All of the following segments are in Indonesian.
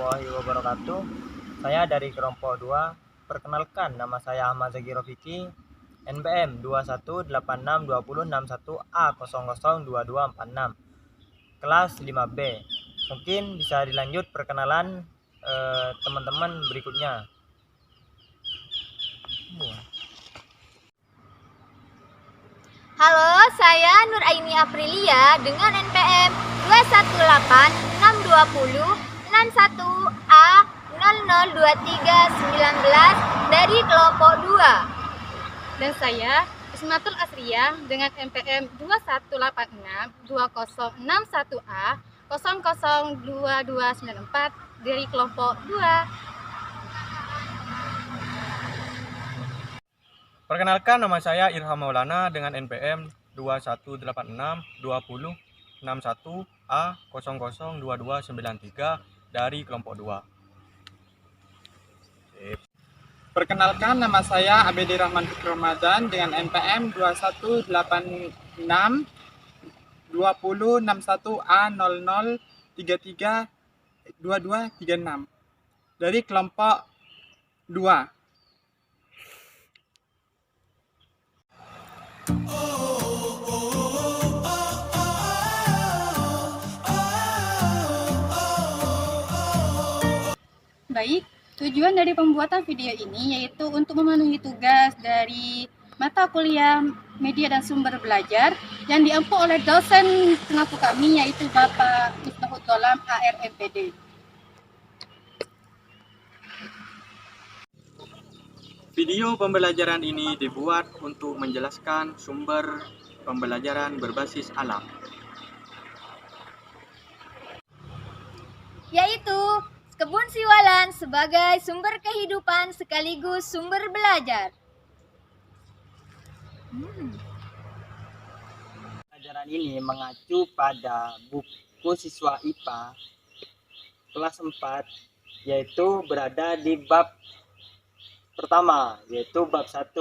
warahmatullahi wabarakatuh. Saya dari kelompok 2. Perkenalkan, nama saya Ahmad Zaki Rofiki, NPM 21862061A002246, kelas 5B. Mungkin bisa dilanjut perkenalan teman-teman berikutnya. Halo, saya Nur Aini Aprilia dengan NPM 218602061A002319 dari kelompok 2. Dan saya Ismatul Asriya dengan NPM 21862061A002294 dari kelompok 2. Perkenalkan, nama saya Irham Maulana dengan NPM 21862061A002293 dari kelompok 2. Perkenalkan, nama saya Abedi Rahman Fikri Ramadan dengan NPM 21862061A00332236 dari kelompok 2. Baik, tujuan dari pembuatan video ini yaitu untuk memenuhi tugas dari mata kuliah media dan sumber belajar yang diempu oleh dosen pengampu kami yaitu Bapak Misbahudzolam ARMPD. Video pembelajaran ini dibuat untuk menjelaskan sumber pembelajaran berbasis alam, Yaitu kebun siwalan sebagai sumber kehidupan sekaligus sumber belajar. Pelajaran ini mengacu pada buku siswa IPA kelas 4, yaitu berada di bab pertama, yaitu bab 1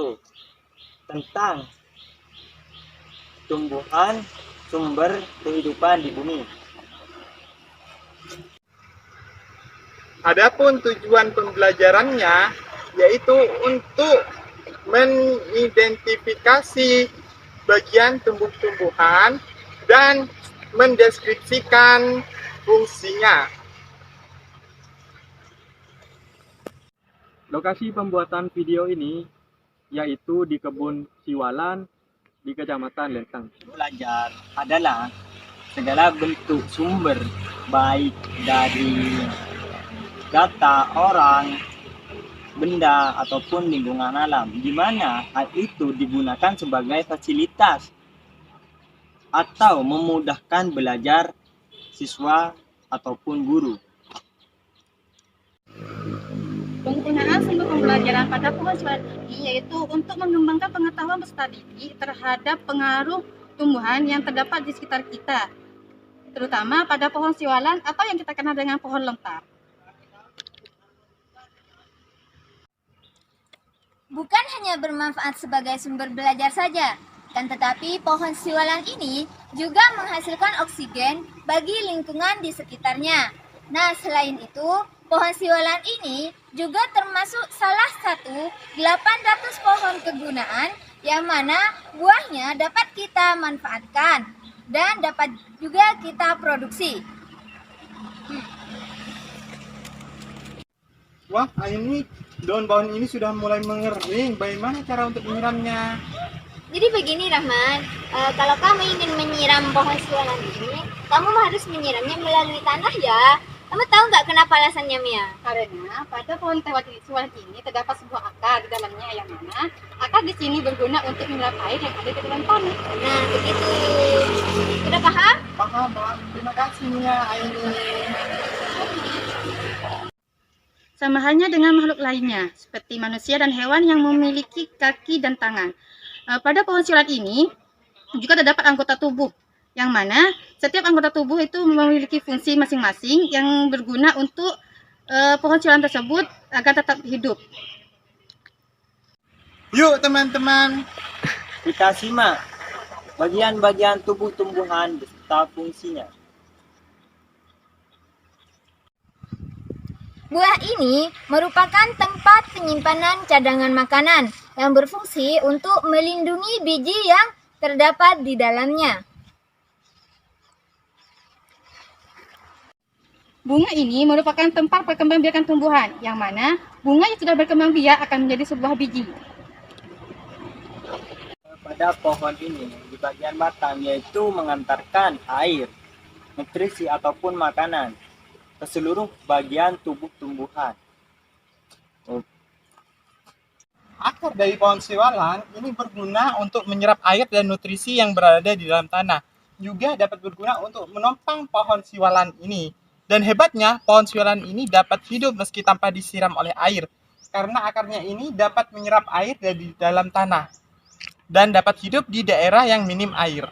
tentang tumbuhan sumber kehidupan di bumi. Adapun tujuan pembelajarannya yaitu untuk mengidentifikasi bagian tumbuh-tumbuhan dan mendeskripsikan fungsinya. Lokasi pembuatan video ini yaitu di kebun siwalan di Kecamatan Lenteng. Belajar adalah segala bentuk sumber, baik dari data orang, benda, ataupun lingkungan alam, di mana hal itu digunakan sebagai fasilitas atau memudahkan belajar siswa ataupun guru. Penggunaan sumber pembelajaran pada pohon siwalan ini yaitu untuk mengembangkan pengetahuan peserta didik terhadap pengaruh tumbuhan yang terdapat di sekitar kita, terutama pada pohon siwalan atau yang kita kenal dengan pohon lontar. Bukan hanya bermanfaat sebagai sumber belajar saja, kan tetapi pohon siwalan ini juga menghasilkan oksigen bagi lingkungan di sekitarnya. Nah, selain itu, pohon siwalan ini juga termasuk salah satu 800 pohon kegunaan yang mana buahnya dapat kita manfaatkan dan dapat juga kita produksi. Wah, ini daun bawang ini sudah mulai mengering. Bagaimana cara untuk menyiramnya? Jadi begini Rahman, kalau kamu ingin menyiram pohon siwalan ini, kamu harus menyiramnya melalui tanah ya. Kamu tahu nggak kenapa alasannya, Mia? Karena pada pohon siwalan ini terdapat sebuah akar di dalamnya yang mana akar di sini berguna untuk menyerap air yang ada di dalam tanah. Nah, begitu. Sudah paham? Paham, Bang. Terima kasih, Mia. Aini. Sama halnya dengan makhluk lainnya, seperti manusia dan hewan yang memiliki kaki dan tangan. Pada pohon siwalan ini juga terdapat anggota tubuh, yang mana setiap anggota tubuh itu memiliki fungsi masing-masing yang berguna untuk pohon siwalan tersebut agar tetap hidup. Yuk, teman-teman. Kita simak bagian-bagian tubuh tumbuhan beserta fungsinya. Buah ini merupakan tempat penyimpanan cadangan makanan yang berfungsi untuk melindungi biji yang terdapat di dalamnya. Bunga ini merupakan tempat perkembangbiakan tumbuhan, yang mana bunga yang sudah berkembang biak akan menjadi sebuah biji. Pada pohon ini, di bagian batang yaitu mengantarkan air, nutrisi ataupun makanan ke seluruh bagian tubuh tumbuhan. Akar dari pohon siwalan ini berguna untuk menyerap air dan nutrisi yang berada di dalam tanah. Juga dapat berguna untuk menopang pohon siwalan ini. Dan hebatnya, pohon siwalan ini dapat hidup meski tanpa disiram oleh air. Karena akarnya ini dapat menyerap air dari dalam tanah. Dan dapat hidup di daerah yang minim air.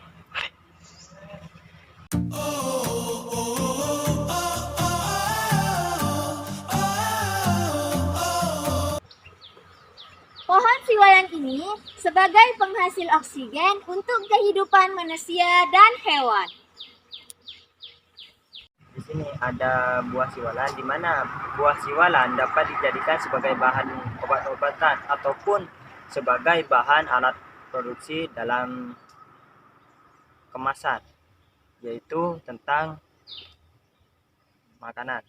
Pohon siwalan ini sebagai penghasil oksigen untuk kehidupan manusia dan hewan. Di sini ada buah siwalan, di mana buah siwalan dapat dijadikan sebagai bahan obat-obatan ataupun sebagai bahan alat produksi dalam kemasan, yaitu tentang makanan.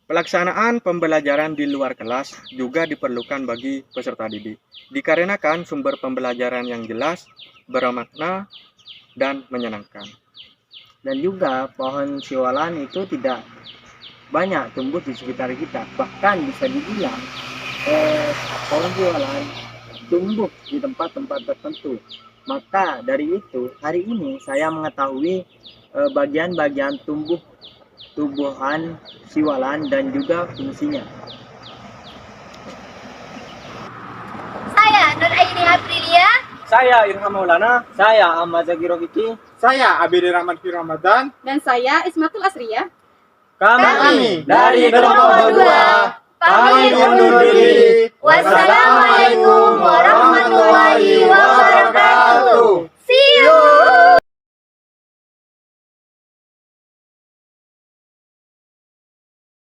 Pelaksanaan pembelajaran di luar kelas juga diperlukan bagi peserta didik, dikarenakan sumber pembelajaran yang jelas, bermakna, dan menyenangkan. Dan juga pohon siwalan itu tidak banyak tumbuh di sekitar kita. Bahkan bisa dibilang pohon siwalan tumbuh di tempat-tempat tertentu. Maka dari itu, hari ini saya mengetahui bagian-bagian tumbuhan siwalan dan juga fungsinya. Saya Nur Aini Aprilia. Saya Irham Maulana. Saya Ahmad Zagiro Fiki. Saya Abedi Rahman Fi Ramadan. Dan saya Ismatul Asriyah. Kami dari Kelompok 2 pamit undur diri. Wassalamualaikum